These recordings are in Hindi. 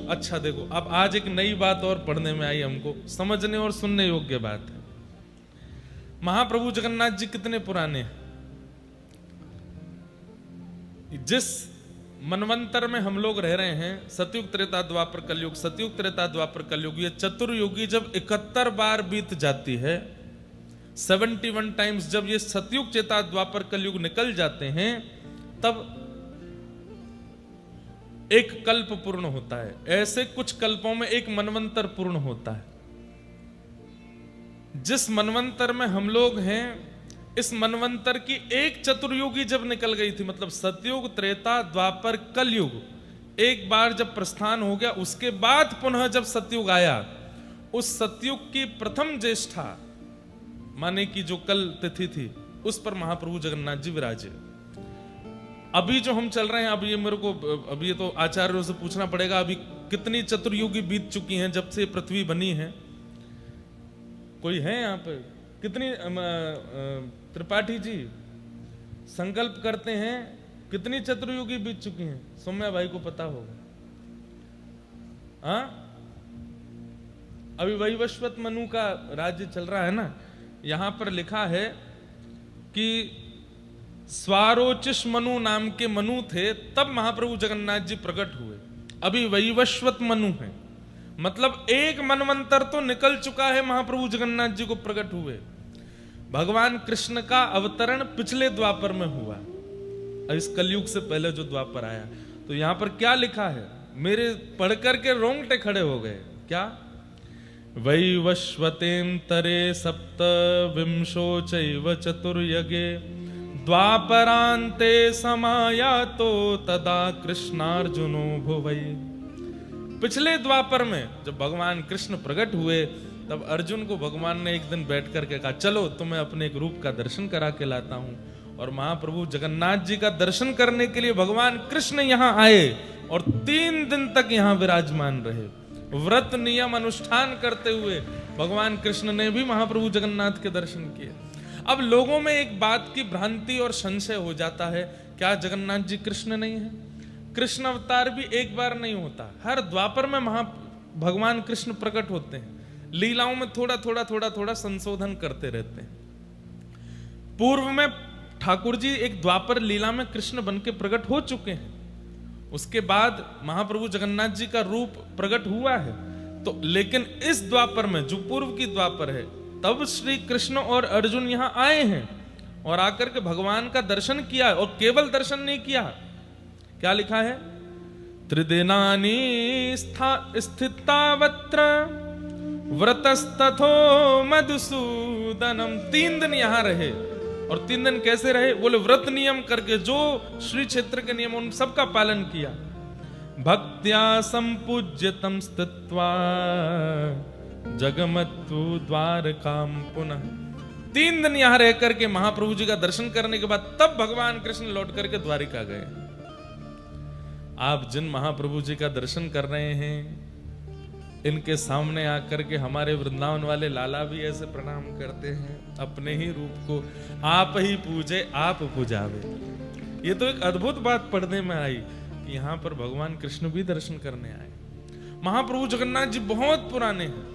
अच्छा देखो, अब आज एक नई बात और पढ़ने में आई हमको, समझने और सुनने योग्य बात है। महाप्रभु जगन्नाथ जी कितने पुराने हैं? जिस मनवंतर में हम लोग रह रहे हैं, सतयुग त्रेता द्वापर कलयुग, सतयुग त्रेता द्वापर कलयुग, ये चतुर्युगी जब 71 बार बीत जाती है, 71 टाइम्स जब ये सतयुग त्रेता द्वापर कलयुग निकल जाते हैं, तब एक कल्प पूर्ण होता है। ऐसे कुछ कल्पों में एक मनवंतर पूर्ण होता है। जिस मनवंतर में हम लोग हैं, इस मनवंतर की एक चतुर्युगी जब निकल गई थी, मतलब सतयुग त्रेता द्वापर कलयुग एक बार जब प्रस्थान हो गया, उसके बाद पुनः जब सतयुग आया, उस सतयुग की प्रथम ज्येष्ठा माने की जो कल तिथि थी, उस पर महाप्रभु जगन्नाथ जी विराजे। अभी जो हम चल रहे हैं, अभी ये मेरे को, अभी ये तो आचार्यों से पूछना पड़ेगा, अभी कितनी चतुर्युगी बीत चुकी हैं जब से पृथ्वी बनी है? कोई है यहाँ पे? कितनी त्रिपाठी जी संकल्प करते हैं, कितनी चतुर्युगी बीत चुकी हैं? सौम्या भाई को पता होगा। हाँ, अभी वैवस्वत मनु का राज्य चल रहा है ना। यहां पर लिखा है कि स्वारोचिष मनु नाम के मनु थे, तब महाप्रभु जगन्नाथ जी प्रकट हुए। अभी वैवस्वत मनु है, मतलब एक मनवंतर तो निकल चुका है, महाप्रभु जगन्नाथ जी को प्रकट हुए। भगवान कृष्ण का अवतरण पिछले द्वापर में हुआ, इस कलयुग से पहले जो द्वापर आया। तो यहां पर क्या लिखा है, मेरे पढ़कर के रोंगटे खड़े हो गए। क्या? वैवस्वतेन्तरे सप्तविंशो चैव चतुर्युगे द्वापरान्ते समायातो तदा कृष्णार्जुनो भुवै। पिछले द्वापर में जब भगवान कृष्ण प्रकट हुए, तब अर्जुन को भगवान ने एक दिन बैठ करके कहा, चलो तुम्हें अपने एक रूप का दर्शन करा के लाता हूं। और महाप्रभु जगन्नाथ जी का दर्शन करने के लिए भगवान कृष्ण यहां आए और 3 दिन तक यहां विराजमान रहे। व्रत नियम अनुष्ठान करते हुए भगवान कृष्ण ने भी महाप्रभु जगन्नाथ के दर्शन किए। अब लोगों में एक बात की भ्रांति और संशय हो जाता है, क्या जगन्नाथ जी कृष्ण नहीं है? कृष्ण अवतार भी एक बार नहीं होता, हर द्वापर में भगवान कृष्ण प्रकट होते हैं। लीलाओं में थोड़ा थोड़ा संशोधन करते रहते हैं। पूर्व में ठाकुर जी एक द्वापर लीला में कृष्ण बन के प्रकट हो चुके हैं, उसके बाद महाप्रभु जगन्नाथ जी का रूप प्रकट हुआ है। तो लेकिन इस द्वापर में, जो पूर्व की द्वापर है, तब श्री कृष्ण और अर्जुन यहां आए हैं और आकर के भगवान का दर्शन किया। और केवल दर्शन नहीं किया, क्या लिखा है? त्रिदिनानि स्थितावत्र व्रतस्तथो मधुसूदनम। 3 दिन यहां रहे। और 3 दिन कैसे रहे? बोले व्रत नियम करके, जो श्री क्षेत्र के नियम उन सबका पालन किया। भक्त्या संपूज्यतम स्थित्वा जगमत्तु द्वारकाम पुनः। 3 दिन यहां रह करके महाप्रभु जी का दर्शन करने के बाद तब भगवान कृष्ण लौट करके द्वारिका गए। आप जिन महाप्रभु जी का दर्शन कर रहे हैं, इनके सामने आकर के हमारे वृंदावन वाले लाला भी ऐसे प्रणाम करते हैं, अपने ही रूप को आप ही पूजे आप पूजावे। ये तो एक अद्भुत बात पढ़ने में आई कि यहाँ पर भगवान कृष्ण भी दर्शन करने आए। महाप्रभु जगन्नाथ जी बहुत पुराने हैं,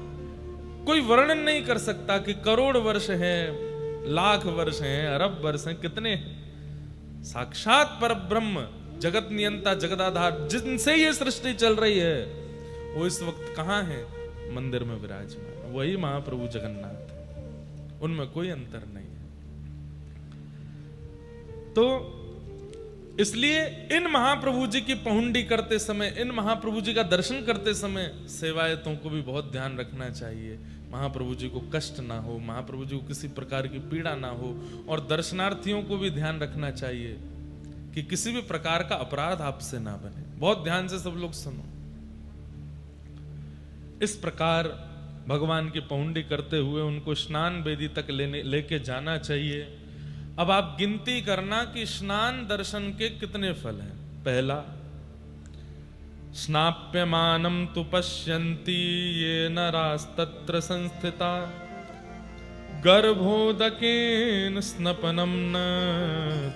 कोई वर्णन नहीं कर सकता कि करोड़ वर्ष हैं, लाख वर्ष हैं, अरब वर्ष हैं, कितने हैं। साक्षात परब्रह्म, जगत नियंता, जगदाधार, जिनसे ये सृष्टि चल रही है, वो इस वक्त कहां है? मंदिर में विराजमान, वही महाप्रभु जगन्नाथ, उनमें कोई अंतर नहीं है। तो इसलिए इन महाप्रभु जी की पहुंडी करते समय, इन महाप्रभु जी का दर्शन करते समय सेवायतों को भी बहुत ध्यान रखना चाहिए, महाप्रभु जी को कष्ट ना हो, महाप्रभु जी को किसी प्रकार की पीड़ा ना हो। और दर्शनार्थियों को भी ध्यान रखना चाहिए कि किसी भी प्रकार का अपराध आपसे ना बने। बहुत ध्यान से सब लोग सुनो। इस प्रकार भगवान की पहुंडी करते हुए उनको स्नान वेदी तक लेके जाना चाहिए। अब आप गिनती करना कि स्नान दर्शन के कितने फल हैं। पहला, स्नाप्यमानं तु पश्यन्ति ये नरास्तत्र संस्थिता गर्भोदकेन स्नपनं न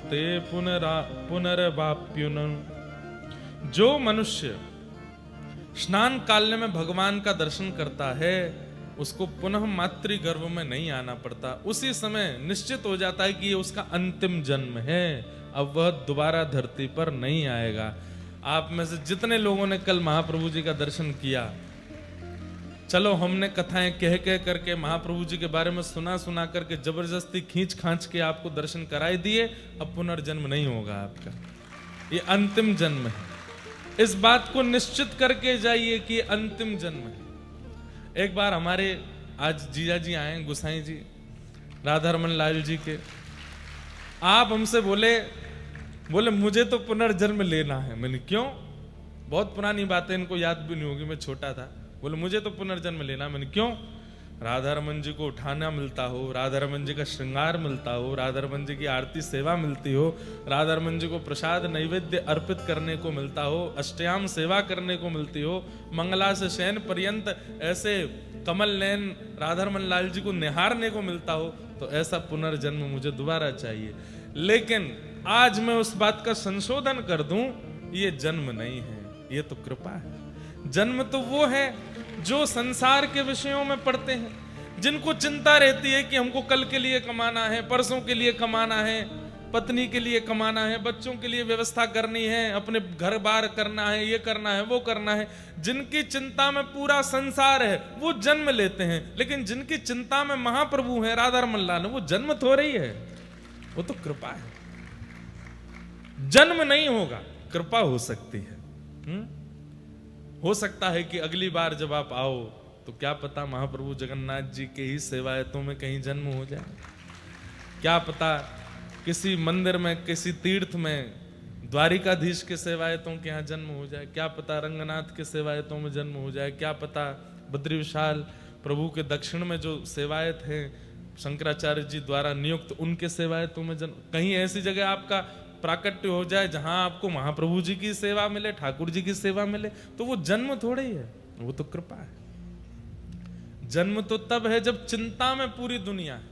ते पुनर्वाप्युन। जो मनुष्य स्नान काल में भगवान का दर्शन करता है, उसको पुनः मातृ गर्भ में नहीं आना पड़ता। उसी समय निश्चित हो जाता है कि ये उसका अंतिम जन्म है, अब वह दोबारा धरती पर नहीं आएगा। आप में से जितने लोगों ने कल महाप्रभु जी का दर्शन किया, चलो हमने कथाएं कह कह करके महाप्रभु जी के बारे में सुना सुना करके जबरदस्ती खींच खांच के आपको दर्शन कराए दिए, अब पुनर्जन्म नहीं होगा आपका, ये अंतिम जन्म है। इस बात को निश्चित करके जाइए कि अंतिम जन्म है। एक बार हमारे आज जीजा जी आए, गुसाई जी, राधा रमन लाल जी के, आप हमसे बोले मुझे तो पुनर्जन्म लेना है। मैंने क्यों? बहुत पुरानी बात है, इनको याद भी नहीं होगी, मैं छोटा था। बोले मुझे तो पुनर्जन्म लेना। मैंने क्यों? राधा रमन जी को उठाना मिलता हो, राधा रमन जी का श्रृंगार मिलता हो, राधा रमन जी की आरती सेवा मिलती हो, राधा रमन जी को प्रसाद नैवेद्य अर्पित करने को मिलता हो, अष्टयाम सेवा करने को मिलती हो, मंगला से शयन पर्यंत ऐसे कमल नयन राधा रमन लाल जी को निहारने को मिलता हो, तो ऐसा पुनर्जन्म मुझे दोबारा चाहिए। लेकिन आज मैं उस बात का संशोधन कर दूं, ये जन्म नहीं है, ये तो कृपा है। जन्म तो वो है जो संसार के विषयों में पढ़ते हैं, जिनको चिंता रहती है कि हमको कल के लिए कमाना है, परसों के लिए कमाना है, पत्नी के लिए कमाना है, बच्चों के लिए व्यवस्था करनी है, अपने घर बार करना है, ये करना है, वो करना है। जिनकी चिंता में पूरा संसार है वो जन्म लेते हैं, लेकिन जिनकी चिंता में महाप्रभु है, राधा रमन लाल, वो जन्म थोड़ा ही है, वो तो कृपा है। जन्म नहीं होगा, कृपा हो सकती है। हो सकता है कि अगली बार जब आप आओ तो क्या पता महाप्रभु जगन्नाथ जी के ही सेवायतों में कहीं जन्म हो जाए, क्या पता किसी मंदिर में, किसी तीर्थ में द्वारिकाधीश के सेवायतों के यहाँ जन्म हो जाए, क्या पता रंगनाथ के सेवायतों में जन्म हो जाए, क्या पता बद्री विशाल प्रभु के दक्षिण में जो सेवायत हैं शंकराचार्य जी द्वारा नियुक्त, उनके सेवायतों में जन्म, कहीं ऐसी जगह आपका प्राकट्य हो जाए जहां आपको महाप्रभु जी की सेवा मिले, ठाकुर जी की सेवा मिले, तो वो जन्म थोड़े ही है, वो तो कृपा है। जन्म तो तब है जब चिंता में पूरी दुनिया है,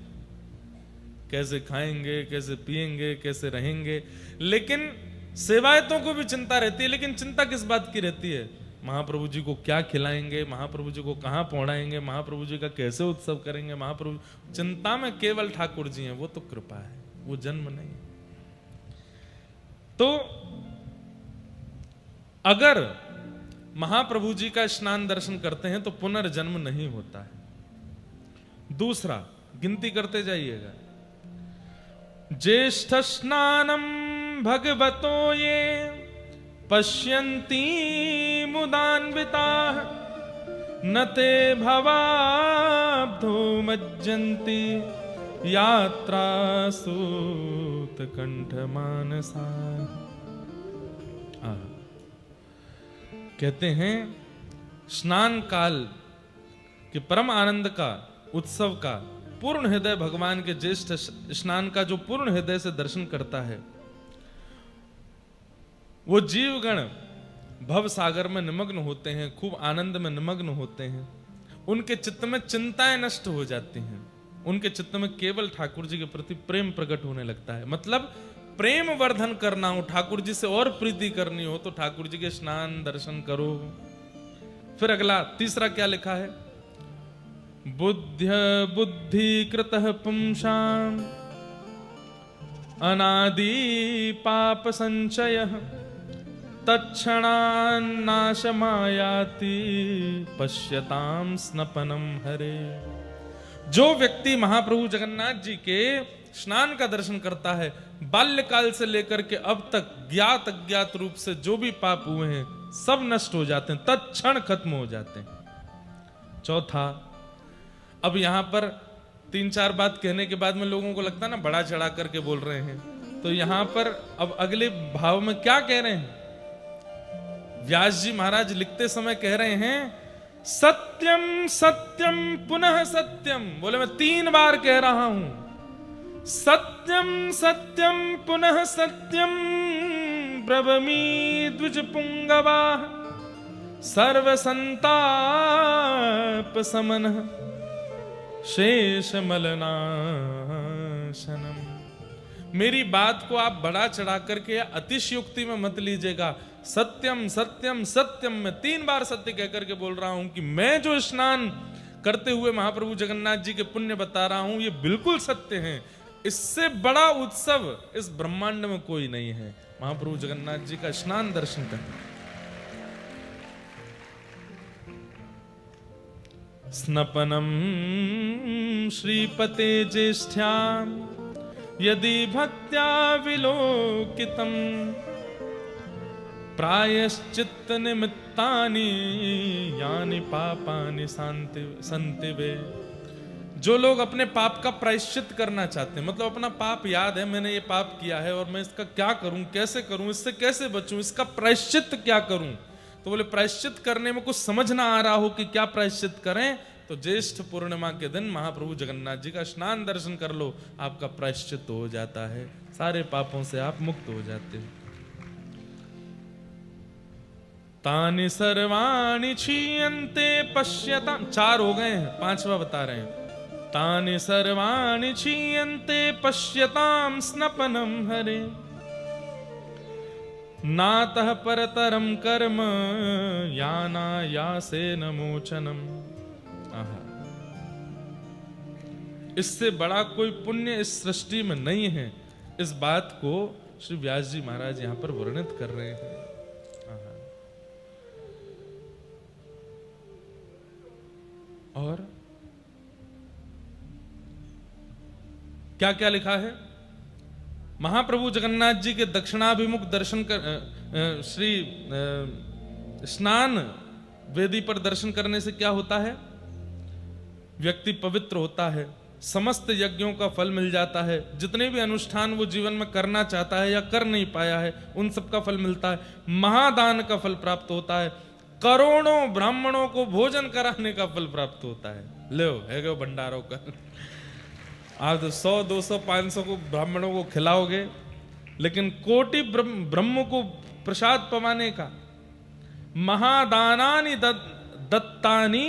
कैसे खाएंगे, कैसे पिएंगे, कैसे रहेंगे। लेकिन सेवायतों को भी चिंता रहती है, लेकिन चिंता किस बात की रहती है? महाप्रभु जी को क्या खिलाएंगे, महाप्रभु जी को कहां पहुंचाएंगे, महाप्रभु जी का कैसे उत्सव करेंगे, महाप्रभु चिंता में केवल ठाकुर जी हैं, वो तो कृपा है, वो जन्म नहीं। तो अगर महाप्रभु जी का स्नान दर्शन करते हैं तो पुनर्जन्म नहीं होता है। दूसरा, गिनती करते जाइएगा, ज्येष्ठ स्नानम भगवतो ये पश्यन्ति मुदान्विता न ते भवाब्धो मज्जन्ति यात्रा सूत कंठ मानसा। कहते हैं स्नान काल के परम आनंद का, उत्सव का पूर्ण हृदय भगवान के ज्येष्ठ स्नान का जो पूर्ण हृदय से दर्शन करता है, वो जीवगण भव सागर में निमग्न होते हैं, खूब आनंद में निमग्न होते हैं, उनके चित्त में चिंताएं नष्ट हो जाती हैं, उनके चित्त में केवल ठाकुर जी के प्रति प्रेम प्रकट होने लगता है। मतलब प्रेम वर्धन करना हो, ठाकुर जी से और प्रीति करनी हो, तो ठाकुर जी के स्नान दर्शन करो। फिर अगला तीसरा क्या लिखा है? बुद्धि कृतः पुंसाम अनादि पाप संचयः तत्क्षणान्नाश मायाति पश्यताम स्नपनम हरे। जो व्यक्ति महाप्रभु जगन्नाथ जी के स्नान का दर्शन करता है, बाल्यकाल से लेकर के अब तक ज्ञात अज्ञात रूप से जो भी पाप हुए हैं सब नष्ट हो जाते हैं, तत्क्षण खत्म हो जाते हैं। चौथा, अब यहां पर 3-4 बात कहने के बाद में लोगों को लगता है ना बड़ा चढ़ा करके बोल रहे हैं, तो यहां पर अब अगले भाव में क्या कह रहे हैं? व्यास जी महाराज लिखते समय कह रहे हैं सत्यम सत्यम पुनः सत्यम। बोले मैं 3 बार कह रहा हूं, सत्यम सत्यम पुनः सत्यम ब्रवमी द्विज पुंगवा सर्व संताप समनः शेष मलनाशनम। मेरी बात को आप बढ़ा चढ़ा करके अतिशयोक्ति में मत लीजिएगा। सत्यम सत्यम सत्यम, मैं 3 बार सत्य कह करके बोल रहा हूं कि मैं जो स्नान करते हुए महाप्रभु जगन्नाथ जी के पुण्य बता रहा हूं, ये बिल्कुल सत्य हैं। इससे बड़ा उत्सव इस ब्रह्मांड में कोई नहीं है, महाप्रभु जगन्नाथ जी का स्नान दर्शन करना। स्नपनम श्रीपते ज्येष्ठ्याम यदि भक्त्या विलोकितम प्रायश्चित्त निमित्तानि यानि पापानि सन्ति वे। जो लोग अपने पाप का प्रायश्चित करना चाहते हैं, मतलब अपना पाप याद है, मैंने ये पाप किया है और मैं इसका क्या करूं, कैसे करूं, इससे कैसे बचूं, इसका प्रायश्चित क्या करूं। तो बोले प्रायश्चित करने में कुछ समझ ना आ रहा हो कि क्या प्रायश्चित करें, तो ज्येष्ठ पूर्णिमा के दिन महाप्रभु जगन्नाथ जी का स्नान दर्शन कर लो, आपका प्रायश्चित हो जाता है, सारे पापों से आप मुक्त हो जाते हो। तानि सर्वाणि क्षीयन्ते पश्यताम, 4 हो गए हैं, 5वां बता रहे हैं। तानि सर्वाणि क्षीयन्ते पश्यताम स्नपनम हरे नातः परतरम कर्म यानायासेन मोचनम। इससे बड़ा कोई पुण्य इस सृष्टि में नहीं है। इस बात को श्री व्यास जी महाराज यहां पर वर्णित कर रहे हैं। और क्या क्या लिखा है? महाप्रभु जगन्नाथ जी के दक्षिणाभिमुख दर्शन कर श्री स्नान वेदी पर दर्शन करने से क्या होता है? व्यक्ति पवित्र होता है, समस्त यज्ञों का फल मिल जाता है, जितने भी अनुष्ठान वो जीवन में करना चाहता है या कर नहीं पाया है उन सब का फल मिलता है, महादान का फल प्राप्त होता है, करोड़ों ब्राह्मणों को भोजन कराने का फल प्राप्त होता है। लो है गो भंडारों का, आप 100 200 500 को ब्राह्मणों को खिलाओगे, लेकिन कोटि ब्रह्म को प्रसाद पवाने का, महादानानि दत्तानि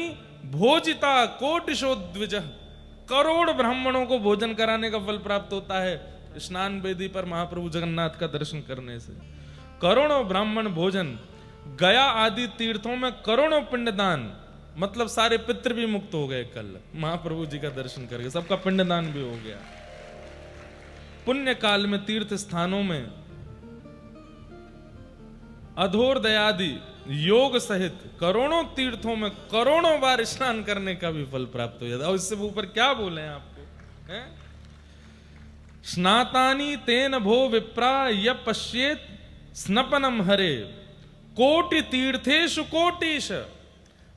भोजिता कोटिशो द्विज, करोड़ ब्राह्मणों को भोजन कराने का फल प्राप्त होता है स्नान वेदी पर महाप्रभु जगन्नाथ का दर्शन करने से। करोड़ों ब्राह्मण भोजन, गया आदि तीर्थों में करोड़ों पिंडदान, मतलब सारे पितृ भी मुक्त हो गए कल महाप्रभु जी का दर्शन करके, सबका पिंडदान भी हो गया। पुण्य काल में तीर्थ स्थानों में अधोरदयादि योग सहित करोड़ों तीर्थों में करोड़ों बार स्नान करने का भी फल प्राप्त हो जाता है। और इससे ऊपर क्या बोले हैं आपको, हैं? स्नातानि तेन भो विप्रा य पश्येत स्नपनम हरे कोटि तीर्थेषु कोटिश,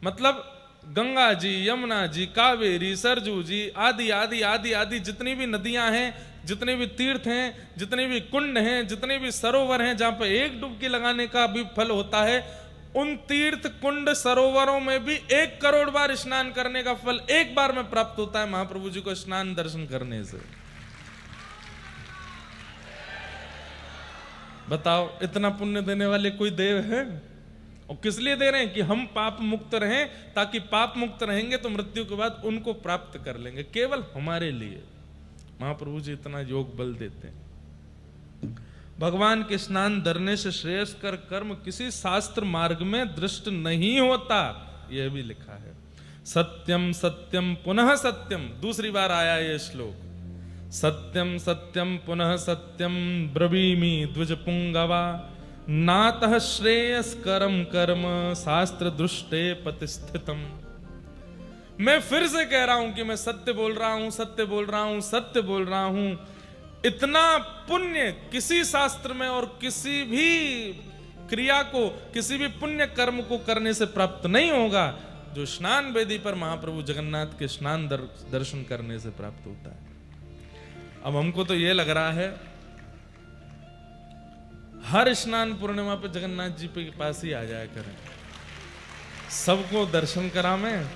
मतलब गंगा जी, यमुना जी, कावेरी, सरजू जी आदि आदि आदि आदि जितनी भी नदियां हैं, जितने भी तीर्थ हैं, जितने भी कुंड हैं, जितने भी सरोवर हैं जहां पर एक डुबकी लगाने का भी फल होता है, उन तीर्थ कुंड सरोवरों में भी 1 करोड़ बार स्नान करने का फल एक बार में प्राप्त होता है महाप्रभु जी को स्नान दर्शन करने से। बताओ इतना पुण्य देने वाले कोई देव है? और किस लिए दे रहे हैं? कि हम पाप मुक्त रहें, ताकि पाप मुक्त रहेंगे तो मृत्यु के बाद उनको प्राप्त कर लेंगे, केवल हमारे लिए महाप्रभु जी इतना योग बल देते हैं। भगवान के स्नान धरने से श्रेयस्कर कर्म किसी शास्त्र मार्ग में दृष्ट नहीं होता, यह भी लिखा है। सत्यम सत्यम पुनः सत्यम, दूसरी बार आया ये श्लोक, सत्यम सत्यम पुनः सत्यम ब्रवीमि द्विज पुंगवा नातः श्रेयस्करम कर्म शास्त्र दृष्टे प्रतिष्ठितम। मैं फिर से कह रहा हूं कि मैं सत्य बोल रहा हूं, सत्य बोल रहा हूं, सत्य बोल रहा हूं। इतना पुण्य किसी शास्त्र में और किसी भी क्रिया को, किसी भी पुण्य कर्म को करने से प्राप्त नहीं होगा जो स्नान वेदी पर महाप्रभु जगन्नाथ के स्नान दर्शन करने से प्राप्त होता है। अब हमको तो ये लग रहा है हर स्नान पूर्णिमा पे जगन्नाथ जी के पास ही आ जाया करें, सबको दर्शन करावें,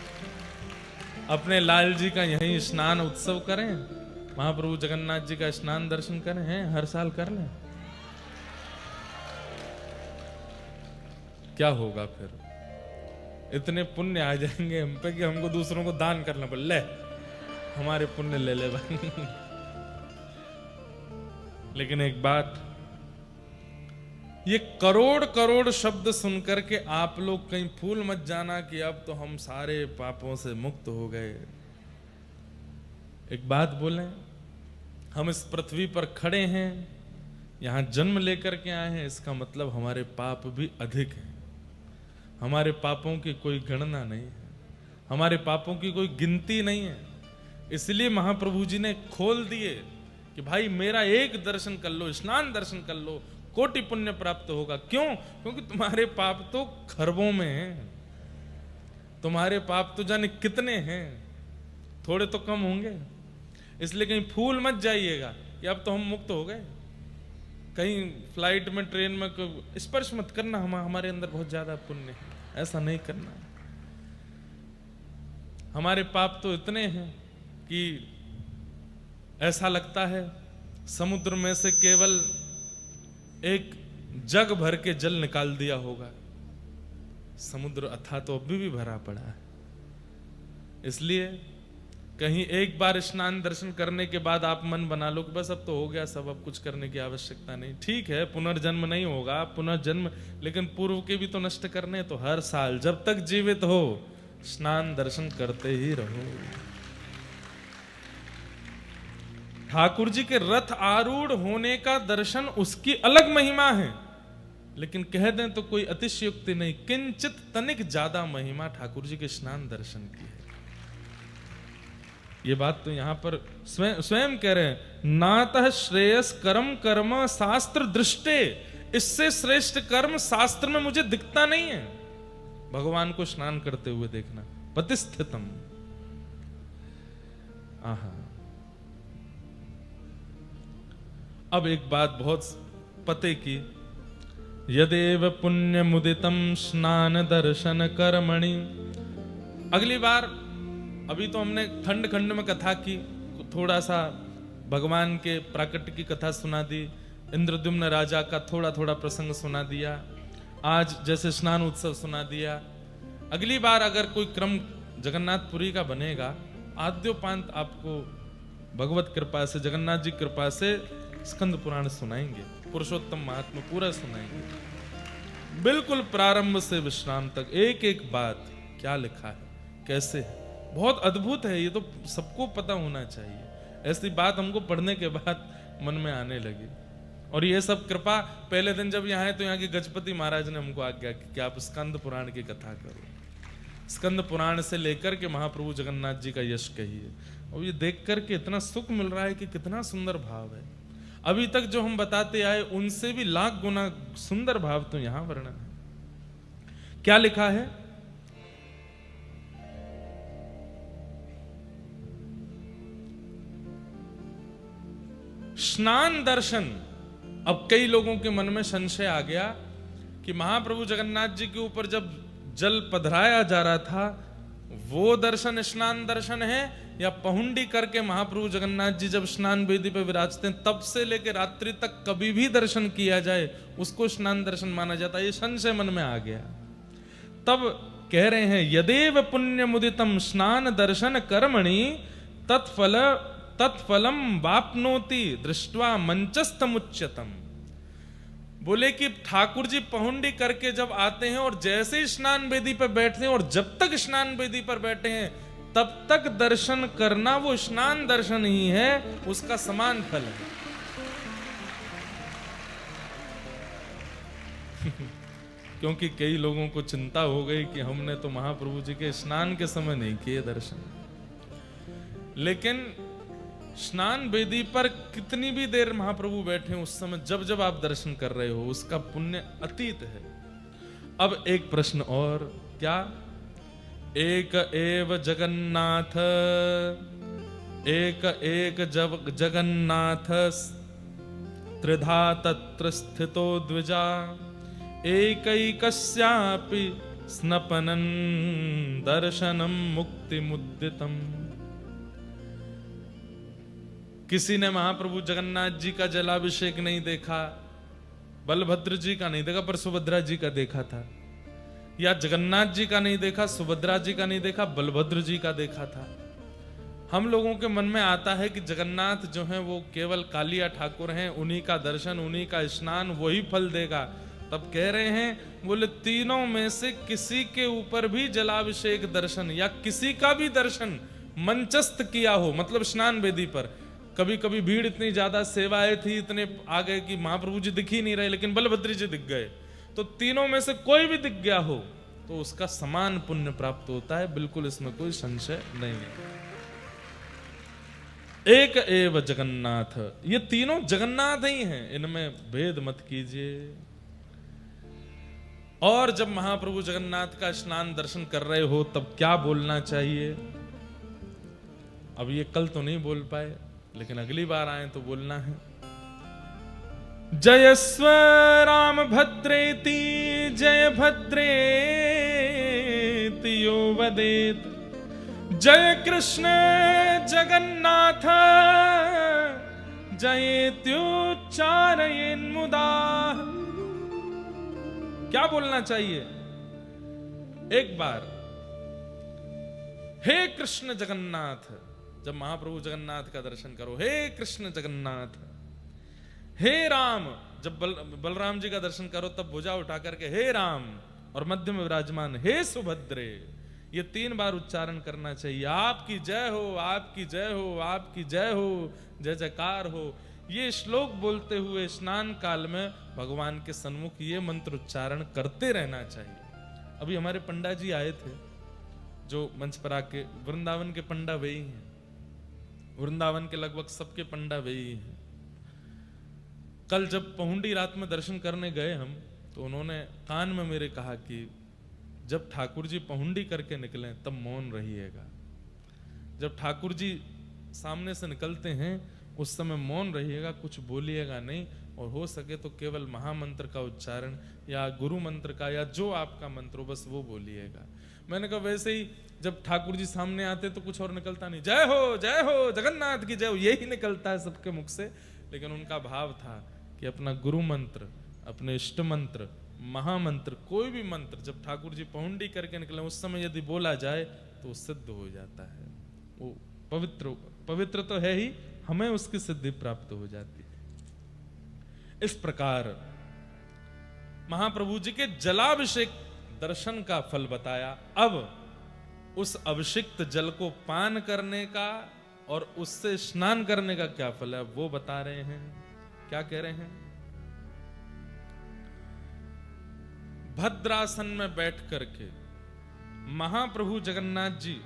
अपने लाल जी का यहीं स्नान उत्सव करें, महाप्रभु जगन्नाथ जी का स्नान दर्शन करें, हैं हर साल कर लें। क्या होगा फिर? इतने पुण्य आ जाएंगे हम पे कि हमको दूसरों को दान करना पड़े, ले हमारे पुण्य ले ले भाई। लेकिन एक बात, ये करोड़ करोड़ शब्द सुनकर के आप लोग कहीं भूल मत जाना कि अब तो हम सारे पापों से मुक्त हो गए। एक बात बोलें, हम इस पृथ्वी पर खड़े हैं, यहां जन्म लेकर के आए हैं, इसका मतलब हमारे पाप भी अधिक हैं। हमारे पापों की कोई गणना नहीं है, हमारे पापों की कोई गिनती नहीं है। इसलिए महाप्रभु जी ने खोल दिए कि भाई मेरा एक दर्शन कर लो, स्नान दर्शन कर लो, कोटि पुण्य प्राप्त होगा। क्यों? क्योंकि तुम्हारे पाप तो खरबों में हैं, तुम्हारे पाप तो जाने कितने हैं, थोड़े तो कम होंगे। इसलिए कहीं भूल मत जाइएगा कि अब तो हम मुक्त हो गए। कहीं फ्लाइट में, ट्रेन में स्पर्श मत करना, हमारे अंदर बहुत ज्यादा पुण्य है, ऐसा नहीं करना। हमारे पाप तो इतने हैं कि ऐसा लगता है समुद्र में से केवल एक जग भर के जल निकाल दिया होगा। समुद्र अथाह तो अभी भी भरा पड़ा है। इसलिए कहीं एक बार स्नान दर्शन करने के बाद आप मन बना लो कि बस अब तो हो गया सब, अब कुछ करने की आवश्यकता नहीं। ठीक है, पुनर्जन्म नहीं होगा, पुनर्जन्म, लेकिन पूर्व के भी तो नष्ट करने। तो हर साल जब तक जीवित हो स्नान दर्शन करते ही रहो। ठाकुर जी के रथ आरूढ़ होने का दर्शन उसकी अलग महिमा है, लेकिन कह दें तो कोई अतिशयोक्ति नहीं, किंचित तनिक ज्यादा महिमा ठाकुर जी के स्नान दर्शन की है। ये बात तो यहां पर स्वयं कह रहे हैं, नातः श्रेयस कर्म कर्म शास्त्र दृष्टे, इससे श्रेष्ठ कर्म शास्त्र में मुझे दिखता नहीं है। भगवान को स्नान करते हुए देखना, पतिस्थितम। आहा, अब एक बात बहुत पते की, यदेव पुण्य मुदितम स्नान दर्शन कर्मणि। अगली बार, अभी तो हमने खंड खंड में कथा की, थोड़ा सा भगवान के प्राकट्य की कथा सुना दी, इंद्रद्युम्न राजा का थोड़ा थोड़ा प्रसंग सुना दिया, आज जैसे स्नान उत्सव सुना दिया। अगली बार अगर कोई क्रम जगन्नाथपुरी का बनेगा, आद्योपांत आपको भगवत कृपा से, जगन्नाथ जी कृपा से स्कंद पुराण सुनाएंगे, पुरुषोत्तम महात्मा पूरा सुनाएंगे, बिल्कुल प्रारंभ से विश्राम तक, एक एक बात क्या लिखा है, कैसे है। बहुत अद्भुत है, ये तो सबको पता होना चाहिए। ऐसी बात हमको पढ़ने के बाद मन में आने लगी। और ये सब कृपा, पहले दिन जब यहाँ आए तो यहाँ के गजपति महाराज ने हमको आज्ञा की कि आप स्कंद पुराण की कथा करो, स्कंद पुराण से लेकर के महाप्रभु जगन्नाथ जी का यश कहिए। और ये देख करके इतना सुख मिल रहा है कि कितना सुंदर भाव है। अभी तक जो हम बताते आए उनसे भी लाख गुना सुंदर भाव तो यहां वर्णन है। क्या लिखा है? स्नान दर्शन। अब कई लोगों के मन में संशय आ गया कि महाप्रभु जगन्नाथ जी के ऊपर जब जल पधराया जा रहा था, वो दर्शन स्नान दर्शन है, या पहुंडी करके महाप्रभु जगन्नाथ जी जब स्नान वेदी पर विराजते हैं तब से लेकर रात्रि तक कभी भी दर्शन किया जाए उसको स्नान दर्शन माना जाता है। ये संशय मन में आ गया। तब कह रहे हैं, यदेव पुण्य मुदितम स्नान दर्शन कर्मणि तत्फलम वाप्नोति दृष्ट्वा मंचस्तमुच्यतम। बोले कि ठाकुर जी पहुंडी करके जब आते हैं और जैसे ही स्नान वेदी पर बैठते हैं और जब तक स्नान वेदी पर बैठे हैं तब तक दर्शन करना वो स्नान दर्शन ही है, उसका समान फल है। क्योंकि कई लोगों को चिंता हो गई कि हमने तो महाप्रभु जी के स्नान के समय नहीं किए दर्शन, लेकिन स्नान वेदी पर कितनी भी देर महाप्रभु बैठे उस समय जब जब आप दर्शन कर रहे हो उसका पुण्य अतीत है। अब एक प्रश्न और, क्या? एक एव जगन्नाथ, एक जगन्नाथ त्रिधा तत्र स्थितो द्विजा, एकैकस्यापि स्नपनं दर्शनं मुक्तिमुद्दितम्। किसी ने महाप्रभु जगन्नाथ जी का जलाभिषेक नहीं देखा, बलभद्र जी का नहीं देखा पर सुभद्रा जी का देखा था, या जगन्नाथ जी का नहीं देखा, सुभद्रा जी का नहीं देखा, बलभद्र जी का देखा था। हम लोगों के मन में आता है कि जगन्नाथ जो हैं वो केवल कालिया ठाकुर हैं, उन्हीं का दर्शन, उन्हीं का स्नान वही फल देगा। तब कह रहे हैं, बोले तीनों में से किसी के ऊपर भी जलाभिषेक दर्शन या किसी का भी दर्शन मंचस्थ किया हो, मतलब स्नान वेदी पर, कभी कभी भीड़ इतनी ज्यादा, सेवाएं थी, इतने आ गए कि महाप्रभु जी दिख ही नहीं रहे, लेकिन बलभद्र जी दिख गए, तो तीनों में से कोई भी दिख गया हो तो उसका समान पुण्य प्राप्त होता है, बिल्कुल इसमें कोई संशय नहीं है। एक एव जगन्नाथ, ये तीनों जगन्नाथ ही हैं, इनमें भेद मत कीजिए। और जब महाप्रभु जगन्नाथ का स्नान दर्शन कर रहे हो तब क्या बोलना चाहिए? अब ये कल तो नहीं बोल पाए, लेकिन अगली बार आए तो बोलना है। जयस्व राम भद्रेति जय भद्रेति यो वदेत, जय कृष्ण जगन्नाथ जयेत्युच्चारयेन् मुदा। क्या बोलना चाहिए? एक बार, हे कृष्ण जगन्नाथ, जब महाप्रभु जगन्नाथ का दर्शन करो, हे कृष्ण जगन्नाथ। हे राम, जब बलराम जी का दर्शन करो तब भुजा उठा करके हे राम, और मध्य में विराजमान हे सुभद्रे, ये 3 बार उच्चारण करना चाहिए। आपकी जय हो, आपकी जय हो, आपकी जय हो, जय जयकार हो। ये श्लोक बोलते हुए स्नान काल में भगवान के सन्मुख ये मंत्र उच्चारण करते रहना चाहिए। अभी हमारे पंडा जी आए थे, जो मंच पर आके, वृंदावन के पंडा वे ही हैं, वृंदावन के लगभग सबके पंडा वे ही हैं। कल जब पहुंडी रात में दर्शन करने गए हम, तो उन्होंने कान में मेरे कहा कि जब ठाकुर जी पहुंडी करके निकले तब मौन रहिएगा। जब ठाकुर जी सामने से निकलते हैं उस समय मौन रहिएगा, कुछ बोलिएगा नहीं, और हो सके तो केवल महामंत्र का उच्चारण या गुरु मंत्र का या जो आपका मंत्र हो बस वो बोलिएगा। मैंने कहा वैसे ही जब ठाकुर जी सामने आते तो कुछ और निकलता नहीं, जय हो जगन्नाथ की जय हो, यही निकलता है सबके मुख से। लेकिन उनका भाव था कि अपना गुरु मंत्र, अपने इष्ट मंत्र, महामंत्र, कोई भी मंत्र जब ठाकुर जी पहुंडी करके निकले उस समय यदि बोला जाए तो सिद्ध हो जाता है, वो पवित्र तो है ही, हमें उसकी सिद्धि प्राप्त हो जाती है। इस प्रकार महाप्रभु जी के जलाभिषेक दर्शन का फल बताया। अब उस अभिषिक्त जल को पान करने का और उससे स्नान करने का क्या फल है वो बता रहे हैं। क्या कह रहे हैं? भद्रासन में बैठ करके महाप्रभु जगन्नाथ जी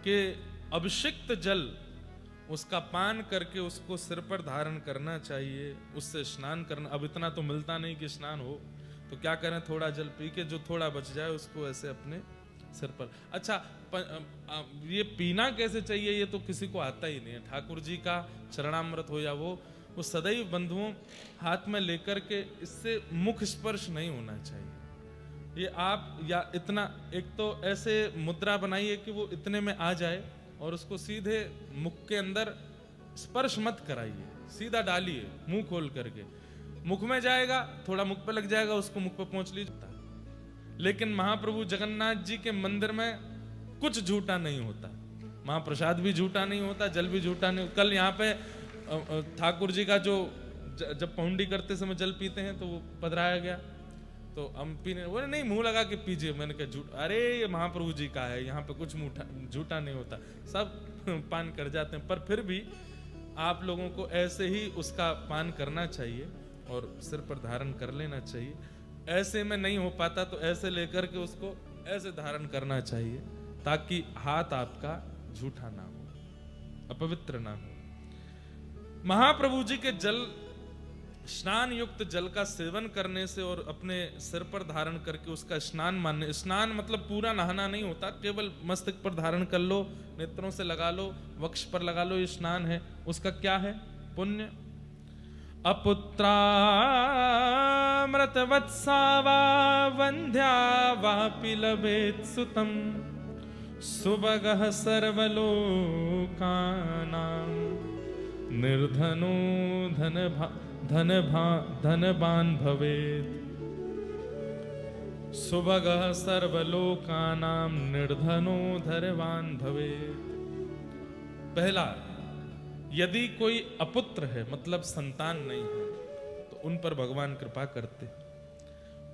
के अभिषिक्त जल उसका पान करके उसको सिर पर धारण करना चाहिए, उससे स्नान करना। अब इतना तो मिलता नहीं कि स्नान हो, तो क्या करें, थोड़ा जल पी के जो थोड़ा बच जाए उसको ऐसे अपने सिर पर। अच्छा, ये पीना कैसे चाहिए ये तो किसी को आता ही नहीं है। ठाकुर जी का चरणामृत हो या वो सदैव बंधुओं हाथ में लेकर के इससे मुख स्पर्श नहीं होना चाहिए। ये आप या इतना, एक तो ऐसे मुद्रा बनाइए कि वो इतने में आ जाए और उसको सीधे मुख के अंदर स्पर्श मत कराइए, सीधा डालिए मुंह खोल करके। मुख में जाएगा, थोड़ा मुख पे लग जाएगा, उसको मुख पे पहुंच लीजिए। लेकिन महाप्रभु जगन्नाथ जी के मंदिर में कुछ झूठा नहीं होता, महाप्रसाद भी झूठा नहीं होता, जल भी झूठा नहीं। कल यहाँ पे ठाकुर जी का जो जब पहुंडी करते समय जल पीते हैं तो वो पधराया गया, तो हम पीने, वो नहीं मुंह लगा के पीजिए। मैंने कहा झूठ, अरे ये महाप्रभु जी का है, यहाँ पे कुछ झूठा नहीं होता, सब पान कर जाते हैं। पर फिर भी आप लोगों को ऐसे ही उसका पान करना चाहिए और सिर पर धारण कर लेना चाहिए। ऐसे में नहीं हो पाता तो ऐसे लेकर के उसको ऐसे धारण करना चाहिए, ताकि हाथ आपका झूठा ना हो, अपवित्र ना हो। महाप्रभु जी के जल, स्नान युक्त जल का सेवन करने से और अपने सिर पर धारण करके उसका स्नान मानने, स्नान मतलब पूरा नहाना नहीं होता, केवल मस्तक पर धारण कर लो, नेत्रों से लगा लो, वक्ष पर लगा लो, ये स्नान है। उसका क्या है पुण्य? अपुत्रामृतवत्सा वा वंध्या वापि लभेत सुतम सुभगः सर्वलोकानां निर्धनो धनवान भवेत्। सुभगः सर्वलोकानां निर्धनो धनवान भवेत्। पहला, यदि कोई अपुत्र है मतलब संतान नहीं है तो उन पर भगवान कृपा करते।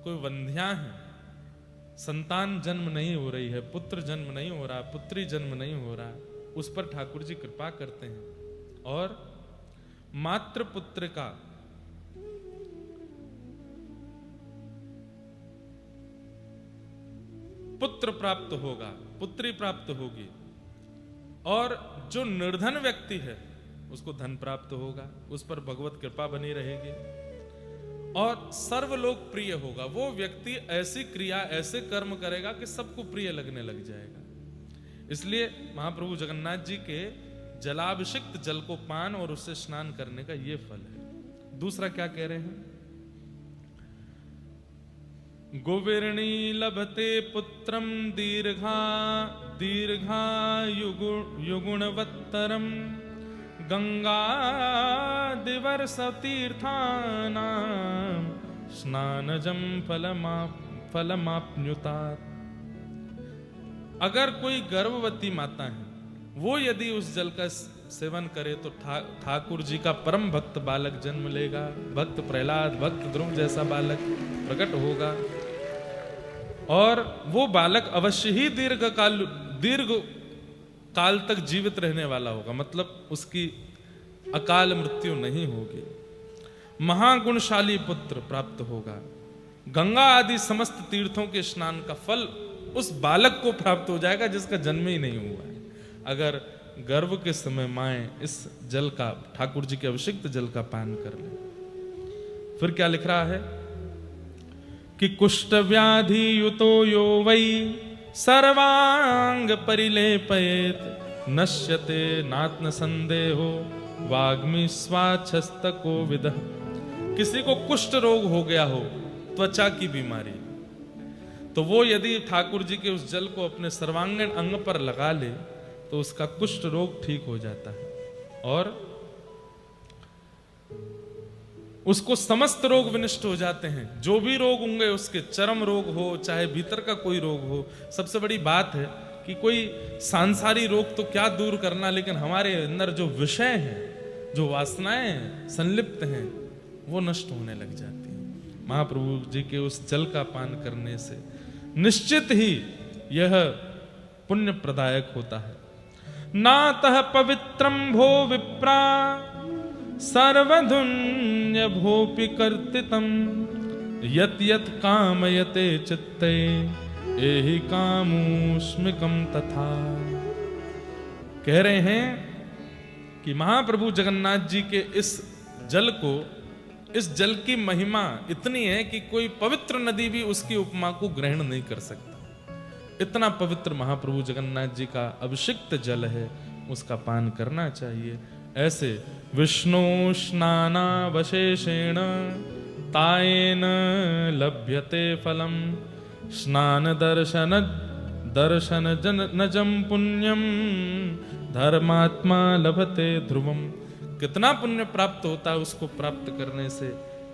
कोई वंध्या है, संतान जन्म नहीं हो रही है, पुत्र जन्म नहीं हो रहा, पुत्री जन्म नहीं हो रहा, उस पर ठाकुर जी कृपा करते हैं। और मात्र पुत्र का पुत्र प्राप्त होगा, पुत्री प्राप्त होगी, और जो निर्धन व्यक्ति है उसको धन प्राप्त होगा, उस पर भगवत कृपा बनी रहेगी, और सर्वलोक प्रिय होगा। वो व्यक्ति ऐसी क्रिया, ऐसे कर्म करेगा कि सबको प्रिय लगने लग जाएगा। इसलिए महाप्रभु जगन्नाथ जी के जलाभिषिक्त जल को पान और उससे स्नान करने का ये फल है। दूसरा क्या कह रहे हैं? गोविरणी लभते पुत्रम दीर्घायुगुणवत्तरम गंगादिवर्षतीर्थानां स्नानजं फलमाप्नुतात्। अगर कोई गर्भवती माता है, वो यदि उस जल का सेवन करे तो ठाकुर जी का परम भक्त बालक जन्म लेगा। भक्त प्रहलाद, भक्त ध्रुव जैसा बालक प्रकट होगा, और वो बालक अवश्य ही दीर्घ काल तक जीवित रहने वाला होगा, मतलब उसकी अकाल मृत्यु नहीं होगी। महागुणशाली पुत्र प्राप्त होगा। गंगा आदि समस्त तीर्थों के स्नान का फल उस बालक को प्राप्त हो जाएगा जिसका जन्म ही नहीं हुआ है। अगर गर्भ के समय माएं इस जल का, ठाकुर जी के अभिषिक्त जल का पान कर ले। फिर क्या लिख रहा है कि कुष्ठ व्याधि युतो यो वै सर्वांग परिलेपयेत नश्यते नात्म संदेहो वाग्मी स्वाच्छस्तको विदः। किसी को कुष्ठ रोग हो गया हो, त्वचा की बीमारी, तो वो यदि ठाकुर जी के उस जल को अपने सर्वांगीण अंग पर लगा ले तो उसका कुष्ठ रोग ठीक हो जाता है, और उसको समस्त रोग विनष्ट हो जाते हैं। जो भी रोग होंगे उसके, चर्म रोग हो चाहे भीतर का कोई रोग हो। सबसे बड़ी बात है कि कोई सांसारी रोग तो क्या दूर करना, लेकिन हमारे अंदर जो विषय हैं, जो वासनाएं संलिप्त हैं, वो नष्ट होने लग जाती हैं। महाप्रभु जी के उस जल का पान करने से निश्चित ही यह पुण्य प्रदायक होता है। नातः पवित्रम भो विप्रा सर्वधुन्य भोपि कर्तितम यत यत कामयते चित्ते एहि कामोस्मिकम तथा। कह रहे हैं कि महाप्रभु जगन्नाथ जी के इस जल को, इस जल की महिमा इतनी है कि कोई पवित्र नदी भी उसकी उपमा को ग्रहण नहीं कर सकता। इतना पवित्र महाप्रभु जगन्नाथ जी का अभिषिक्त जल है, उसका पान करना चाहिए। ऐसे विष्णु स्नानावशेषेण तायेन लभ्यते फलम स्नान दर्शन नजम पुण्यम धर्मात्मा लभते ध्रुवम। कितना पुण्य प्राप्त होता है उसको प्राप्त करने से,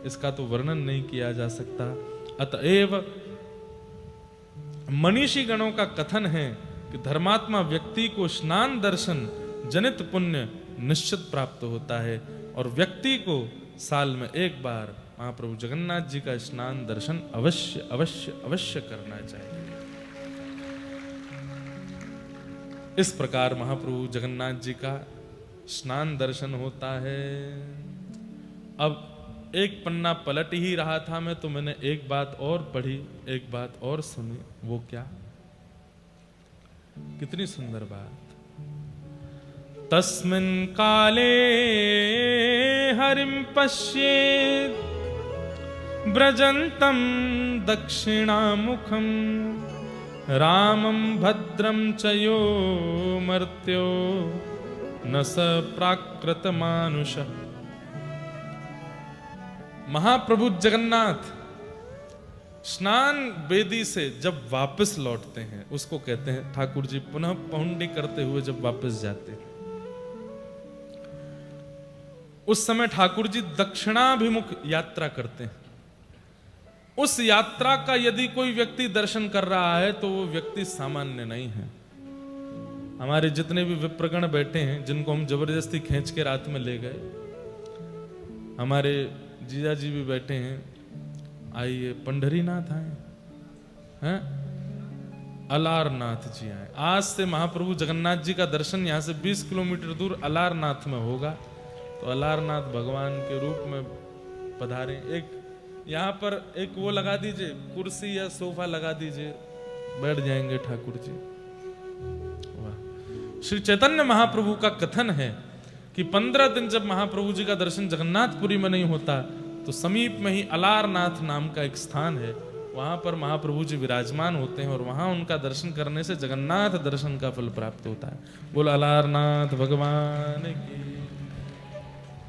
इसका तो वर्णन नहीं किया जा सकता। अतएव मनीषी गणों का कथन है कि धर्मात्मा व्यक्ति को स्नान दर्शन जनित पुण्य निश्चित प्राप्त होता है, और व्यक्ति को साल में एक बार महाप्रभु जगन्नाथ जी का स्नान दर्शन अवश्य अवश्य अवश्य करना चाहिए। इस प्रकार महाप्रभु जगन्नाथ जी का स्नान दर्शन होता है। अब एक पन्ना पलट ही रहा था मैं, तो मैंने एक बात और पढ़ी, एक बात और सुनी। वो क्या? कितनी सुंदर बात। तस्मिन् काले हरिं पश्येत् व्रजन्तं दक्षिणामुखं रामं भद्रं च यो मर्त्यो न स प्राकृत मानुषः। महाप्रभु जगन्नाथ स्नान वेदी से जब वापस लौटते हैं, उसको कहते हैं ठाकुर जी पुनः पहुंडी करते हुए जब वापस जाते हैं, उस समय ठाकुर जी दक्षिणाभिमुख यात्रा करते हैं। उस यात्रा का यदि कोई व्यक्ति दर्शन कर रहा है तो वो व्यक्ति सामान्य नहीं है। हमारे जितने भी विप्रगण बैठे हैं, जिनको हम जबरदस्ती खींच के रात में ले गए, हमारे जीजा जी भी बैठे हैं, आइए। पंढरीनाथ आए हैं, अलारनाथ जी आए। आज से महाप्रभु जगन्नाथ जी का दर्शन यहाँ से 20 किलोमीटर दूर अलारनाथ में होगा। तो अलारनाथ भगवान के रूप में पधारे। एक यहाँ पर एक वो लगा दीजिए, कुर्सी या सोफा लगा दीजिए, बैठ जाएंगे ठाकुर जी। वाह। श्री चैतन्य महाप्रभु का कथन है कि 15 दिन जब महाप्रभु जी का दर्शन जगन्नाथपुरी में नहीं होता तो समीप में ही अलारनाथ नाम का एक स्थान है, वहां पर महाप्रभु जी विराजमान होते हैं और वहां उनका दर्शन करने से जगन्नाथ दर्शन का फल प्राप्त होता है। बोलो अलारनाथ भगवान की।